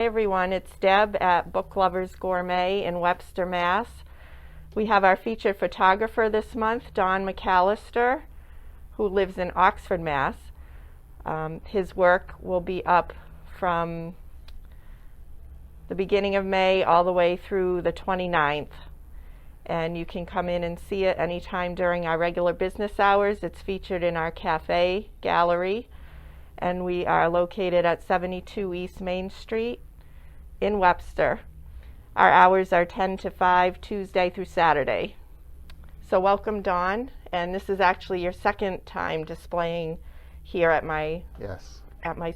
Hey everyone, it's Deb at Book Lovers Gourmet in Webster, Mass. We have our featured photographer this month, Don McCallister, who lives in Oxford, Mass. His work will be up from the beginning of May all the way through the 29th. And you can come in and see it anytime during our regular business hours. It's featured in our cafe gallery. And we are located at 72 East Main Street in Webster. Our hours are 10 to 5, Tuesday through Saturday. So welcome, Don. And this is actually your second time displaying here at my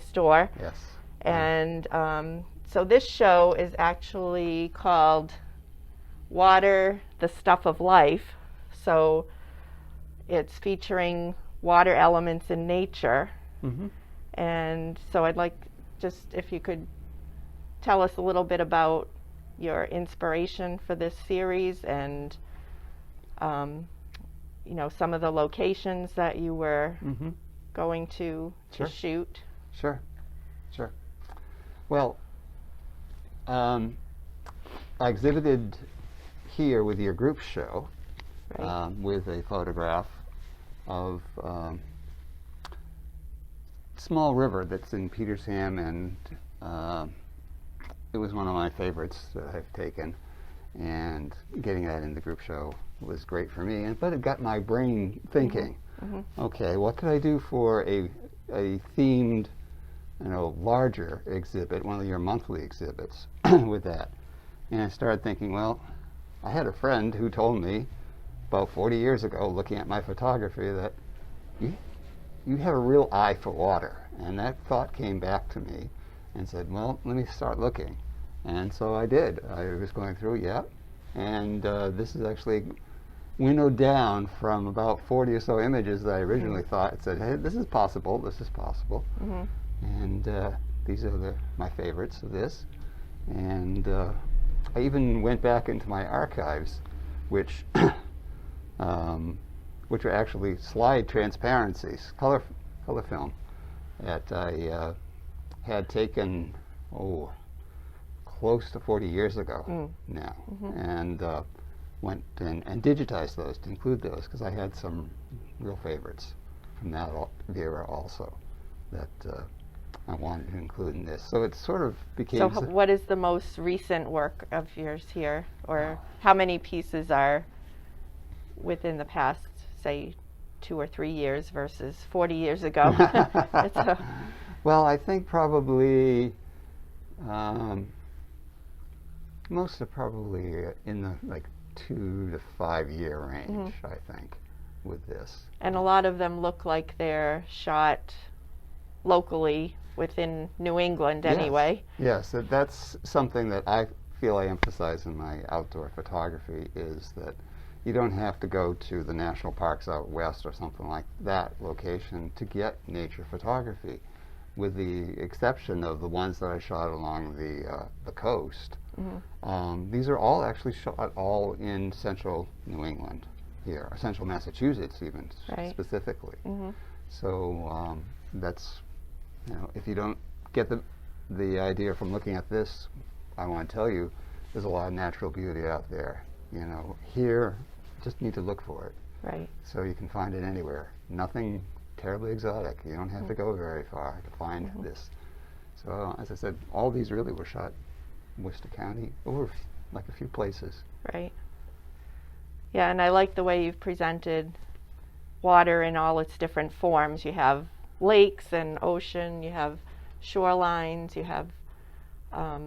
store. Yes. And so this show is actually called Water, the Stuff of Life. So it's featuring water elements in nature. Mm-hmm. And so I'd like just if you could tell us a little bit about your inspiration for this series and some of the locations that you were going to shoot. Sure. Well, I exhibited here with your group show, Right. with a photograph of small river that's in Petersham, and it was one of my favorites that I've taken, and getting that in the group show was great for me, but it got my brain thinking. Okay, what could I do for a themed, larger exhibit, one of your monthly exhibits with that? And I started thinking, well, I had a friend who told me about 40 years ago, looking at my photography, that you have a real eye for water. And that thought came back to me and said, well, let me start looking. And so I did. I was going through, and this is actually winnowed down from about 40 or so images that I originally thought. It said, hey, this is possible. And these are my favorites of this. And I even went back into my archives, which are actually slide transparencies, color film, that I had taken, close to 40 years ago now, and went and digitized those to include those, because I had some real favorites from that era also that I wanted to include in this. So it sort of became... So what is the most recent work of yours here? Or how many pieces are within the past, say, 2 or 3 years versus 40 years ago? Well, I think probably most are probably in the 2 to 5 year range, I think, with this. And a lot of them look like they're shot locally within New England anyway. Yes, that's something that I feel I emphasize in my outdoor photography, is that you don't have to go to the national parks out west or something like that location to get nature photography, with the exception of the ones that I shot along the coast. These are all actually shot all in central New England here, or central Massachusetts even, specifically. So that's, if you don't get the idea from looking at this, I want to tell you, there's a lot of natural beauty out there. Here, just need to look for it. Right. So you can find it anywhere. Nothing terribly exotic. You don't have to go very far to find this. So as I said, all these really were shot in Worcester County, over a few places. Right. Yeah, and I like the way you've presented water in all its different forms. You have lakes and ocean, you have shorelines, you have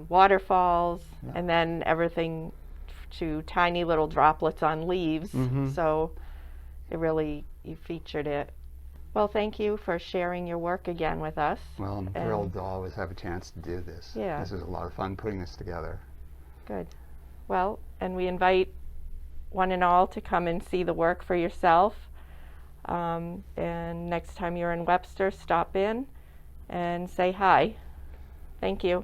waterfalls, and then everything to tiny little droplets on leaves. So you featured it. Well, thank you for sharing your work again with us. Well, I'm thrilled to always have a chance to do this. Yeah. This was a lot of fun putting this together. Good. Well, and we invite one and all to come and see the work for yourself. And next time you're in Webster, stop in and say hi. Thank you.